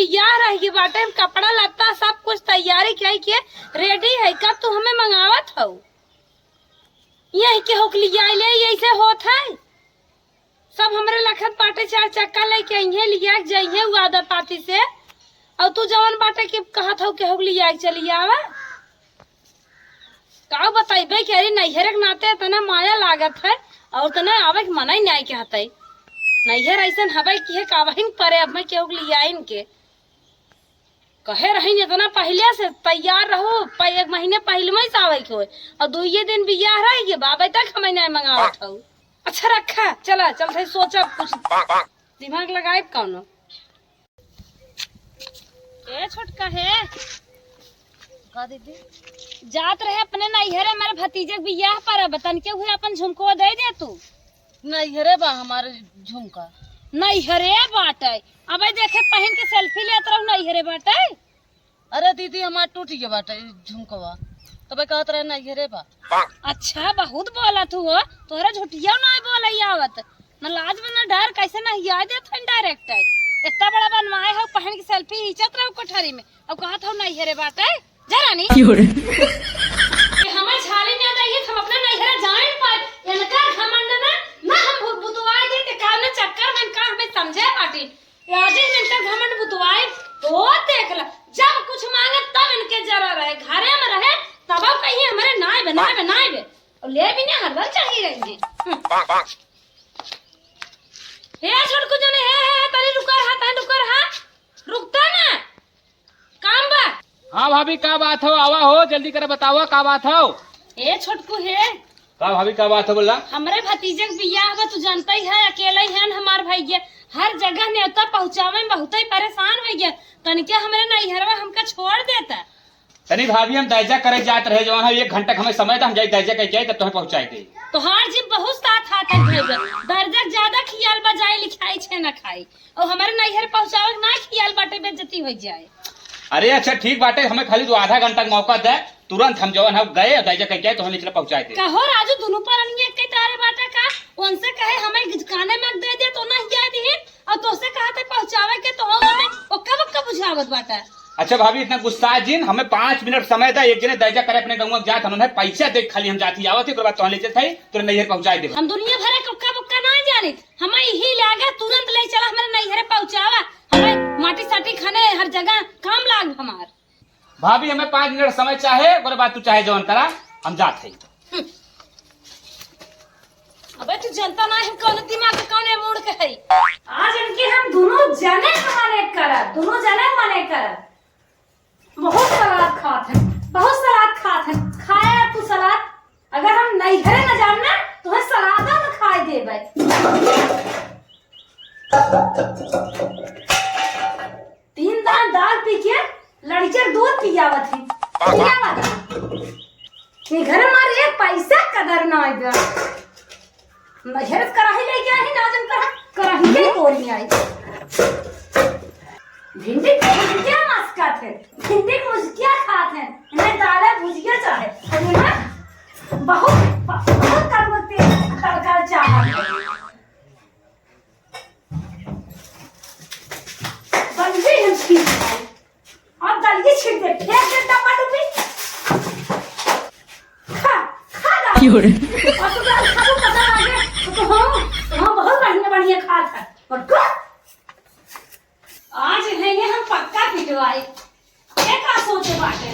बियाह रही बाटे, कपड़ा लत्ता सब कुछ तैयारी किए रेडी है। कब तू हमें मंगावत हो? यही के होकलिया ले ऐसे होत है। सब हमरे लखत बाटे 4 चक्का लेके अइहे लिया जाइए वादा पाती से। और तू जवन बाटे के कहत हो के होकलिया चली आवा। का बताइबे कि अरे नैहर के नाते इतना माया लागत है और तना आवे के मना ही नहीं के हतई। नैहर ऐसा हवे कि है कावहिन परे अब मैं केहू लिया इनके कहे रही इतना पहले से तैयार रहो। 1 महीने पहले में ही आवे के होए और 2 दिन बियाह रही बाबा तक हमें नहीं मंगावत हो। अच्छा रखा चला चल सोचा कुछ दिमाग लगाए कौनो। ए छोटका है का दीदी जात रहे अपने नैहरे मेरे भतीजे के बियाह पर बतन के हुए अपन झुमको दे दे तू। नैहरे बा हमारे झुमका नैहरे बाटे अब देखे पहन के सेल्फी लेत रहू नैहरे बाटे। अरे दीदी हमार टूट गया बाटे झुमकवा तबे कहत रहे नैहरे बा। अच्छा बहुत बोला तू हो तोहरा झूठिया ना बोले आवत न लाज में न डर कैसे न याद देत डायरेक्ट है। इतना बड़ा बनवाए हो पहन के सेल्फी खींचत रहू कोठरी में अब कहत हो नैहरे बाटे। जा रानी हमें छाली ना दइए हम अपना नैहरा जान पाए इनका घमंड ना हम बुतवाए दे के काने चक्कर में का हमें समझे पाटी आज इनका घमंड बुतवाए तो देख ल जब कुछ मांगे तब इनके जरा रहे घरे में रहे तब कहीं हमारे नाय बनाए और ले भी नहीं हरदम चाहिए रहेंगे। हे छोड़ को जने है तनी रुका रहा रुकता ना काम बा। हाँ भाभी का बात हो आवा हो जल्दी कर बतावा का बात हो। ए छोटकू है का भाभी का बात हो बोला। हमरे भतीजे के बियाह बा तू जानता ही है अकेला ही है हमार भैया हर जगह न्योता पहुँचावे में बहुत ही परेशान हो गया तनिके हमरे नैहरवा हमका छोड़ देता। तनी भाभी हम दर्जा करे जात रहे जवान 1 घंटा हमें समय था हम जाए दर्जा कह जाए तब तुम्हें पहुँचाए थे। तो हर जी बहुत साथ आता है दर्जा ज्यादा खियाल बजाए लिखाई छे न खाई और हमारे नैहर पहुँचावे ना खियाल बाटे बेइज्जती हो जाए। अरे अच्छा ठीक बाटे हमें खाली तो आधा घंटा का मौका दे तुरंत हम जवान हम गए दर्जा कह जाए तो हम निचले पहुँचाए थे। कहो राजू दोनों पर के तारे बाटा का उनसे कहे हमें खाने में दे दे तो नहीं याद ही और तोसे कहते पहुँचावे के तो हमें ओक्का बुझावत बाटा। अच्छा भाभी इतना गुस्सा जिन हमें 5 मिनट समय था एक जने दर्जा करे अपने गाँव जात हम पैसा दे खाली हम जाती आवत थी बाद तो ले थे तुरंत नैहर पहुँचाए दे। हम दुनिया भर के ओक्का बुक्का ना जाने हमें यही लागे तुरंत ले चला हमारे नैहर पहुँचावा हमें माटी साटी खाने हर जगह काम लाग हमार। भाभी हमें 5 मिनट समय चाहे और बात तू चाहे जवान करा हम जाते हैं। अबे तू जनता ना हम कौन दिमाग कौन मूड के है आज इनके हम दोनों जने मने कर बहुत सलाद खाते हैं खाया तू सलाद अगर हम नैहरे न जानना तो हम सलादा न खाए देबे। 3 दान दाल पी के लड़के दूध पियावत है ये घर हमारे पैसा कदर ना आएगा नैहर कराही लेके आई ना जन कराही के तोरी आई भिंडी क्या मस्त खाते भिंडी मुझकिया खाते हैं इन्हें दाल भुजिया चाहे बहुत कम तड़का चाहे बंदी हम छीन और दलिए छीन दे फेंक दे टमाटर भी खा और तो दाल खाओ पता लगे तो हम बहुत बढ़िया खाते हैं और आज रहेंगे हम पक्का पिटवाई ये का सोचे बाटे।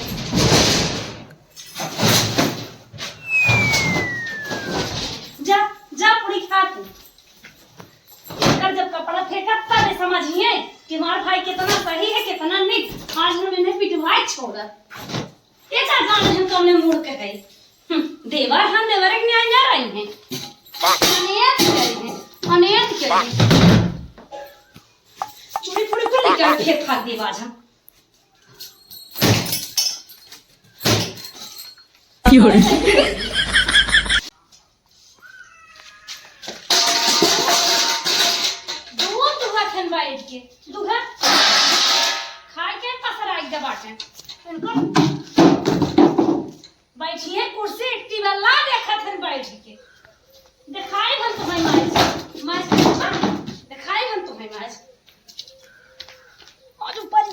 जा पूरी खा तू कर जब कपड़ा फेंका तब समझिए कि हमारा भाई कितना सही है कितना नहीं। आज हम इन्हें पिटवाई छोड़ा ये चार गांव हम तुमने मुड़ के गए देवर हम देवर के न्याय जा रही हैं अनेक करें चुड़ी क्या खेत खा दी बाज हम बैठ के दुहा खा के पसराई दे बाटे उनको बैठिए कुर्सी इट्टी वाला देखत हन बैठ के दिखाई हम तुम्हें मैच दिखाई हम तुम्हें मैच और ऊपर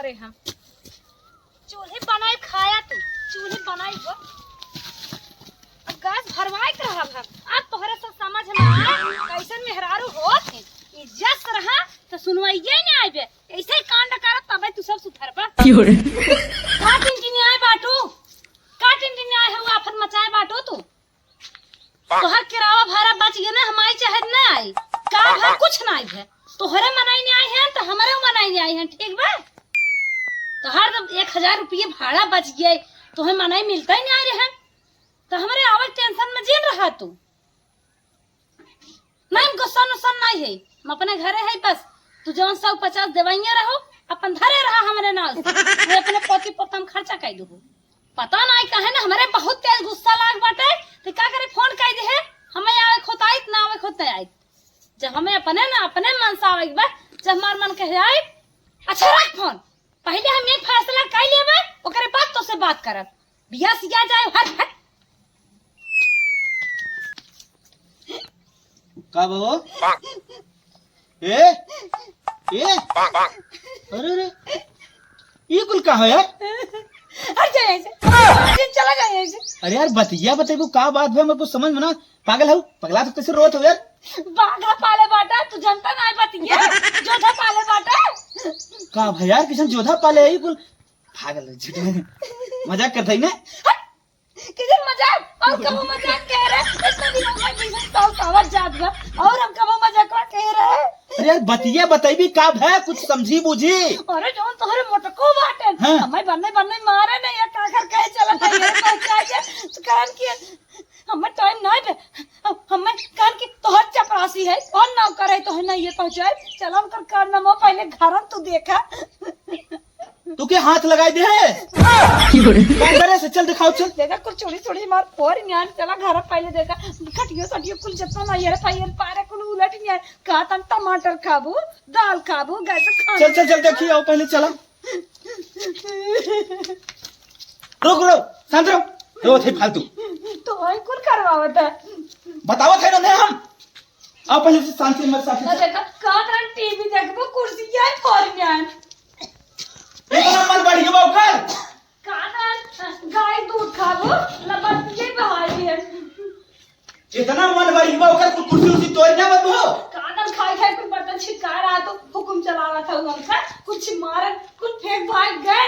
करे हम चूल्हे बनाए खाया तू चूल्हे बनाई हो अब गैस भरवाए के रहा हम अब तोहरे सब समझ में आए कैसन मेहरारू होत है इज्जत से रहा तो सुनवाइए नहीं आइबे ऐसे ही कांड करत तबे तू सब सुधरबा का टिंटिनी आए बाटू का टिंटिनी आए हुआ आफत मचाए बाटू तू तोहर किरावा भाड़ा बच गया ना हमारी चाहे ना आई का भर कुछ ना आई है तोहरे मनाई नहीं आई है तो हमारे मनाई नहीं आई है ठीक बा तोहर तो 1000 रुपये भाड़ा बच गया तोहे मनाई मिलता ही नहीं आ रहा है तो हमारे आवाज टेंशन में जीन रहा तू नहीं गुस्सा नुस्सा नहीं है हम अपने घरे है बस तू जवन 150 देवाइया रहो अपन धरे रहा हमारे नाल मैं अपने पोती पोतम खर्चा कर दूँ पता नहीं कहे ना हमारे बहुत तेज गुस्सा लाग बाटे तो क्या करे फोन कर दे है हमें आवे खोताई ना आवे खोते आई जब हमें अपने ना अपने मन से आवे बा जब हमार मन कहे आई अच्छा रख फोन पहले हम एक फैसला कर लेबे ओकरे बाद तो से बात करब बियाह सिया जाए हट हट का बाबू ए अरे अरे ये कुल का है यार हट जाए ऐसे चला जाए ऐसे अरे यार बतिया बताइबो का बात है मेरे को समझ में ना पागल हो पगला तो कैसे रोत हो यार बाघा पाले बाटा तू जनता नहीं बतिया जोधा पाले बाटा का भाई यार किसन जोधा पाले है कुल पागल झूठे मजाक करता ही ना किधर मजाक और कब मजाक कह रहे इतना दिन हो गए बिजनेस साल सावर जात बा और हम कब मजाक कह रहे अरे यार बतिया बताइबी का है कुछ समझी बुझी अरे जोन तोहरे मोटको बाटे हाँ। हमें बनने मारे नहीं या काकर कहे चला नहीं ये पहुंचा के तो कारण की हमें टाइम नहीं पे हमें कारण की तोहर चपरासी है कौन ना करे तो नहीं ये पहुंचाए चलो हम कर नमो पहले घर तू देखा तू के हाथ लगाए दे है क्या करे से चल दिखाओ चल देखा कुछ चोरी चोरी मार और न्यान चला घर पहले देखा खटियो सटियो कुल जतना ना ये फायर पारे कुल उलट न्यान का तन टमाटर खाबू दाल खाबू गैस खा चल चल चल देखिए आओ पहले चला रुक रुक शांत रहो रो थे फालतू तो और कुल करवावत है बताओ थे ना हम आओ पहले से शांति मत साथ देखा का तरह टीवी देखबो कुर्सी क्या और न्यान इतना मन बढ़ गया कर गाय दूध खाबो लबतिये बहाई है इतना मन बढ़ गया कर कुर्सी उसी तोड़ ना मत हो कादल खाई खाई कुछ बर्तन छिटका रहा तो हुक्म चलावा था उनका कुछ मारे कुछ फेंक भाग गए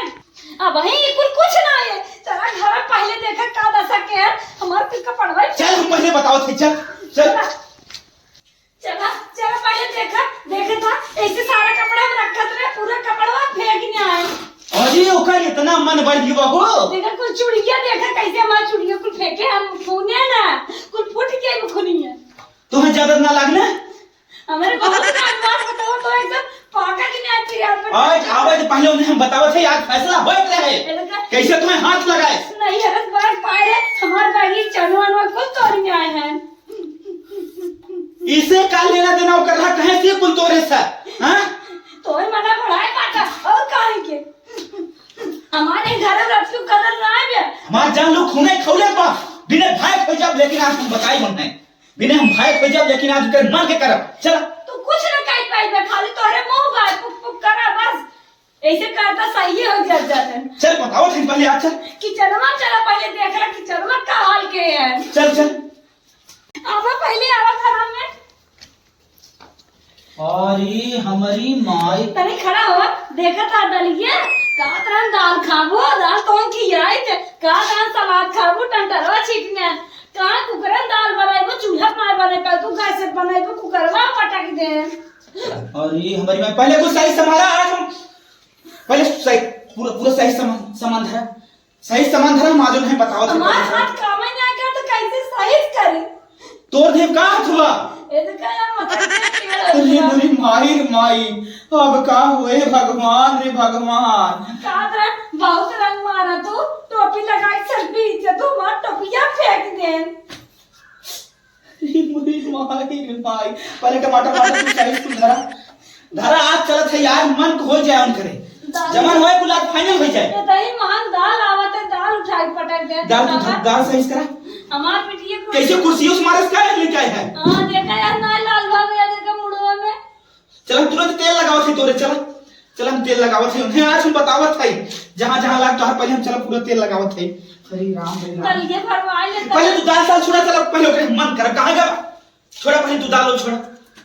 अब वही कुछ ना है चला घर पहले देखा का दशा के है हमार कुछ का पड़वा चल हम पहले बताओ थे चल चल चला पहले देखा था ऐसे सारा कपड़ा में रखा था पूरा कपड़ा फेंक नहीं आए अरे ओकर इतना मन बढ़ गया हो देखा कुछ चुड़िया देखा कैसे हमारी चुड़िया कुछ फेंके हम खूने ना कुछ फूट के खुनिया तुम्हें ज्यादा ना लगना हमारे बहुत बात बताओ तो एकदम पाका की नहीं आती यार आज आवाज पहले उन्हें हम बताओ थे आज फैसला हो गया है कैसे तुम्हें हाथ लगाए नहीं है बस बार पाए हमारे बागी चनवन को तोड़ने आए हैं इसे का लेना देना कर रहा कहे से कुल तोरे सा हां तोय मना बढ़ाए काटा और काहे के हमारे घर रखू कदर ना है हमार जान लोग खूने खौले बा बिना भाई खोज जब लेकिन आज तुम बताई मन है बिना हम भाई खोज जब लेकिन आज कर मार के करब चल तू कुछ ना कह पाई खाली तोरे मुंह बात पुक पुक करा बस ऐसे करता सही हो जाता है चल बताओ थे पहले आज चल किचनवा चला पहले देख रहा किचनवा का हाल के है चल चल आवा पहले आवा घर में अरे हमारी माई तनी खड़ा हो देखा था दलिया का तरह दाल खाबो दाल तो की आई थे का तरह सलाद खाबो टंटरवा छीटने का कुकरा दाल बनाइबो चूल्हा पर बनाइबो तू गैस पर बनाइबो कुकरवा पटक दे अरे हमारी माई पहले कुछ सही समारा आज हम पहले सही पूरा सही सामान धरा सही सामान धरा माजून है बताओ हमारे हाथ काम नहीं आया तो कैसे सही करे तोर देव का हुआ ये तो क्या मतलब अरे मेरी माई अब का हुए भगवान रे भगवान का तरह बहुत रंग मारा तू टोपी लगाई सर से तू मार टोपिया फेंक दे मेरी माई रे माई पहले टमाटर तू सही सुन धरा आज चलत है यार मन को हो जाए उन करे जमन होए गुलाब फाइनल हो जाए ये दही मान दाल आवत है दाल उठाई पटक दे दाल सही करा हमार पिटिए को कैसे कुर्सी उस मारस का लेके आए है हां देखा यार ना लाल भाग गया देखा मुड़वा में चल तुरंत तेल लगाओ थे तोरे चल चल हम तेल लगावत है उन्हें आज हम बतावत है जहां जहां लाग तो पहले हम चला पूरा तेल लगावत है। हरे राम हरे राम। तलिए भरवा ले पहले तू दाल साल छोड़ा, चलो पहले ओकरे मन कर कहां गया छोड़ा, पहले तू दाल छोड़ा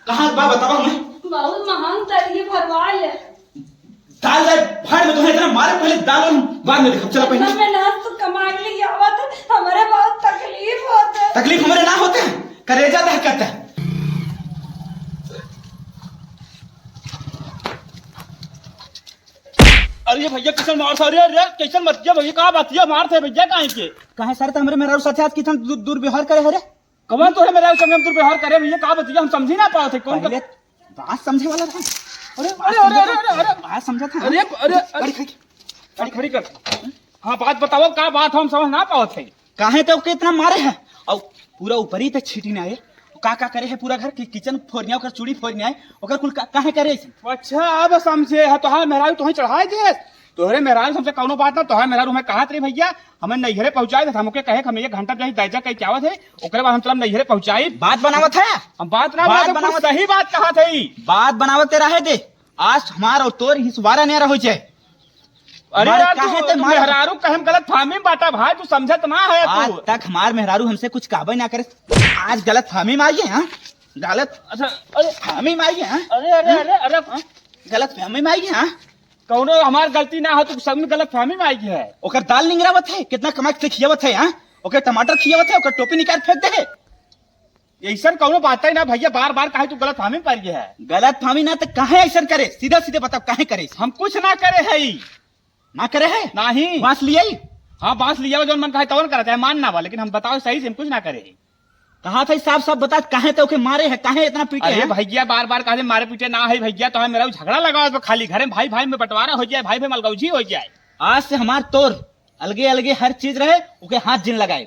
कहां बा बतावा हमें। बहुत महंग तलिए भरवा ले दाल दाल फाड़ में तो इतना मारे, पहले दाल और बाद में देखो। चलो पहले मैं ना तो कमाई ले आवत हमारे बहुत तकलीफ होत है। तकलीफ हमारे ना होते हैं, करेजा दहकता है। अरे भैया किशन मार सा, अरे किशन मत जा भैया, कहाँ बात है मार थे भैया काहे के कहां सर हमरे मेरा साथे आज कितना दुर्व्यवहार करे हरे। कौन तो है मेरा संग हम दुर्व्यवहार करे भैया, कहाँ बात हम समझी ना पाए थे कौन पहले बात समझे वाला था। अरे अरे अरे अरे अरे बात समझा था। अरे अरे अरे खड़ी कर। हाँ बात बताओ का बात हम समझ ना पाओ थे। काहे तो के इतना मारे है और पूरा ऊपर ही तक छीटी ना आए का करे है पूरा घर की किचन फोड़निया ओकर चूड़ी फोड़निया है ओकर कुल काहे करे ऐसे। अच्छा अब समझे है, तोहार मेहरारू तुहे चढ़ाए थे, तोहरे मेहरारू हमसे कौनो बात ना, तोहार मेहरारू हमें कहा थे भैया हमें नैहरे पहुंचाए थे, हमके कहे हमें 1 घंटा कहीं दैजा कहीं क्या थे, ओकरे बाद हम चला नैहरे पहुंचाई। बात बनावत है, हम बात ना बात बात बनावत सही बात कहा थी। बात बनावत रहे दे आज हमार और तोर हिस्वारा नहीं रहो जाए। अरे हमारे यार काहे तू ते मार- मेहरारू कहे हम गलत फहमी में बाटा भाई, तू समझत ना है आज तू। तक हमार मेहरारू हमसे कुछ काबे ना करे, आज गलत फहमी में आई है। हाँ गलत अच्छा अरे फहमी में आई है। हाँ? अरे अरे अरे अरे गलत फहमी में आई है। हाँ? कौनो हमार गलती ना हो तो सब में गलत फहमी में आई है। ओकर दाल निंगरावत है, कितना कमा के खियावत है। हाँ? ओकर टमाटर खियावत है, ओकर टोपी निकाल फेंक दे है। ऐसा कौनो बात ही ना भैया, बार बार कहे तू गलत फहमी में पड़ गया है। गलत फहमी ना तो काहे ऐसा करे, सीधा सीधे बताओ काहे करे। हम कुछ ना करे है ना करे है नहीं। बांस लिए हाँ बांस लिया जो मन कहे तवन करता है मान ना बा, लेकिन हम बताओ सही से हम कुछ ना करे। कहा था साफ साफ बता काहे तो ओके मारे है, काहे इतना पीटे अरे है। भैया बार बार कहे मारे पीटे ना है भैया, तो मेरा झगड़ा लगा तो खाली घर में भाई भाई में बंटवारा हो जाए, भाई भाई मलगौजी हो जाए। आज से हमार तोर अलगे अलगे हर चीज रहे, ओके हाथ जिन लगाए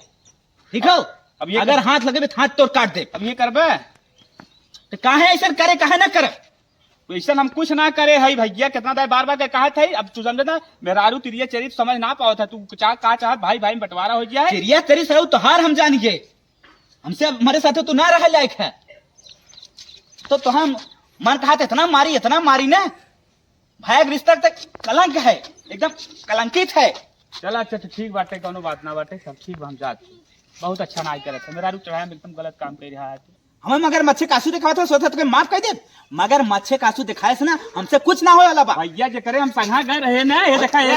ठीक हो। अब ये अगर हाथ लगे तो हाथ तोड़ काट दे। अब ये करबे तो काहे ऐसा करे काहे ना करे। वैसा हम कुछ ना करे है भैया, कितना देर बार बार कहा था। अब तू समझे ना मेहरारू तिरिया चरित समझ ना पाओ था, तू का चाहत भाई भाई में बंटवारा हो जाए। चिड़िया तेरी सही तो हार हम जानिए, हमसे हमारे साथ तो ना रह लायक है। तो हम मन कहा था इतना मारी ना भाई रिश्ता तक कलंक है, एकदम कलंकित है। चला अच्छा तो ठीक बाटे, कोनो बात ना बाटे, सब ठीक हम जाते। बहुत अच्छा ना करे थे मेहरारू चढ़ाया में एकदम गलत काम कर रहा है। हमें मगर मच्छे कासू दिखावा था, सोचा तो माफ कर दे, मगर मच्छे कासू दिखाए से ना हमसे कुछ ना हो वाला बा। भैया जे करे हम संघा गए रहे ना, ये देखा ये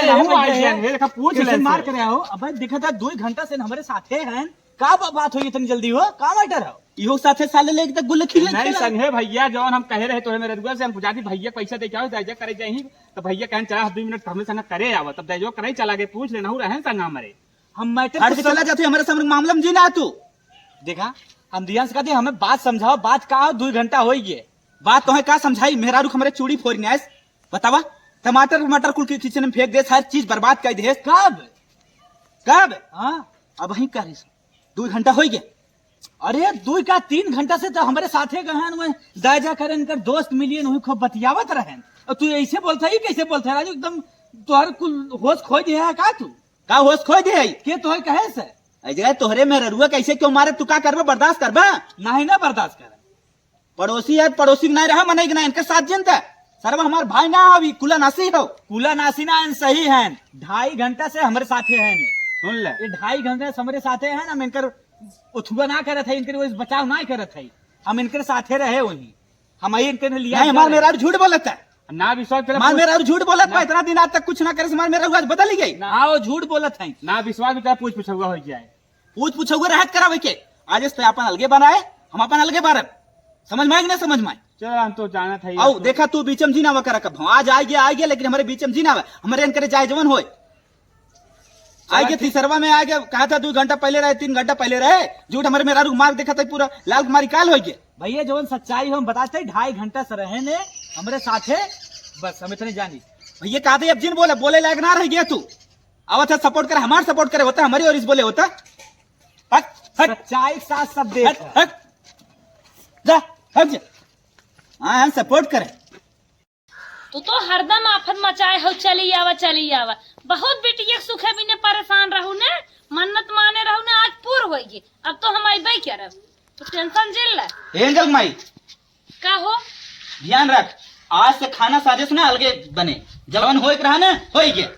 देखा पूछ ले मार करे हो। अब देखा था 2 घंटा से हमारे साथे हैं, का बात हुई इतनी जल्दी हो का मैटर हो। इहो साथे साले लेके तक गुल्ले खिले नहीं संगे भैया जौन हम कहे रहे तो मेरे रुआ से हम पुजारी भैया पैसा दे जाओ दैजा करे जाही, तो भैया कहन चला 2 मिनट हमने संग करे आवा, तब दैजो करे चला के पूछ लेना रहे संग हमारे। हम मैटर से चला जाते हमारे सामने मामला में जी ना तू देखा। हम दिया से कहते हमें बात समझाओ, बात का 2 घंटा हो गए, बात तो है का समझाई। मेहरारू हमारे चूड़ी फोड़ने आए बतावा, टमाटर कुल किचन में फेंक दे, हर चीज बर्बाद कर दे। कब हाँ अब वही कर 2 घंटा हो गया। अरे 2 का 3 घंटा से तो हमारे साथे गहन दाजा करे कर दोस्त मिलिए नहीं खूब बतियावत रहे, और तू ऐसे बोलता ही कैसे बोलता है राजू, एकदम तोहर कुल होश खो दिया है का। तू का होश खो दिया है के तोहर कहे से अजय तोहरे में ररुआ कैसे क्यों मारे, तू का करबे बर्दाश्त करबे नहीं ना बर्दाश्त कर। पड़ोसी है पड़ोसी नहीं रहा मने ना इनके साथ जनता सर्व हमार भाई ना अभी कुला नासी हो, कुला नासी ना सही है। 2.5 घंटा से हमारे साथे हैं, सुन ले ये 2.5 घंटे से हमारे साथे हैं। हम इनकर उथुआ ना करत है, इनकर बचाव ना करत है, हम इनके साथे रहे वही हम इनके लिया। हमारे मेरा झूठ बोलता है ना विश्वास मार मेरा झूठ बोलत है, इतना दिन आज तक कुछ ना करे मार मेरा आज बदल ही गई ना, वो झूठ बोलत है ना विश्वास भी पूछ पूछुआ हो जाए, पूछ हुआ रहत करावे के। आज इस अपन अलगे बनाए हम अपन अलगे बारब, समझ में ना समझ में। चल हम तो जाना था आओ देखा तू बीचम जी ना वकर कब आज आ गया लेकिन हमारे बीचम जी ना हमारे इनके जाए जवन होए आ गया। तीसरवा में आ गया, कहा था 2 घंटा पहले रहे 3 घंटा पहले रहे, झूठ हमारे मेरा मार देखा था पूरा लाल कुमारी काल हो गया। भैया जवन सच्चाई हम बताते 2.5 घंटा से रहे ने हमारे साथ है, बस हम इतने जानी। भैया कहा था अब जिन बोले लायक ना रह गया तू, आवत है सपोर्ट करे हमारे सपोर्ट करे होता हमारी और इस बोले होता सच्चाई साथ सब दे हाँ सपोर्ट करे। तू तो हरदम आफत मचाए हो, चली आवा बहुत बेटिया सुखे बिने परेशान रहू ने, मन्नत माने रहू ने, आज पूर हो गई। अब तो हम अबे करब, तो टेंशन झेल ले। एंगल माई का हो ध्यान रख, आज से खाना साजिश ना अलगे बने, जवन हो रहा ना हो गया,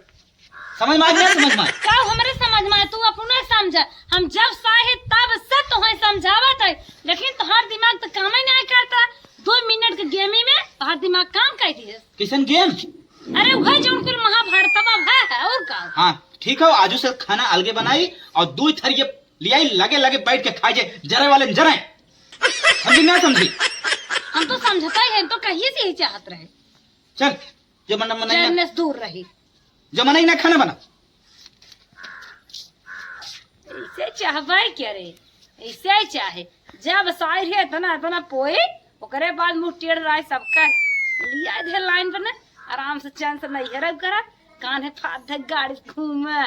समझ में आ गया? समझ में का हमरे समझ में तू अपने समझ, हम जब साहे तब से तुम्हें समझावत है, लेकिन तुम्हार दिमाग तो काम ही नहीं करता। 2 मिनट के गेमी में तुम्हार दिमाग काम कर दिए। किशन गेम? अरे वही जो उनकुल महाभारत है और का। हाँ ठीक है, आजू से खाना अलगे बनाई और 2 थरिये लियाई, लगे लगे बैठ के खाए जे, जरे वाले न जरे, समझी ना समझी? हम तो समझता ही है, तो कहिए से ही चाहत रहे। चल जो मन मन चैन से दूर रही, जो मन ना खाना बना। ऐसे चाहबाई क्या रे, ऐसे ही चाहे जब शायर है तना तना पोए, ओकरे बाद मुंह टेढ़ रहा सबका लिया इधर लाइन पर ना, आराम से चैन से नहीं हरब करा, कान है फाट गाड़ी घूमे।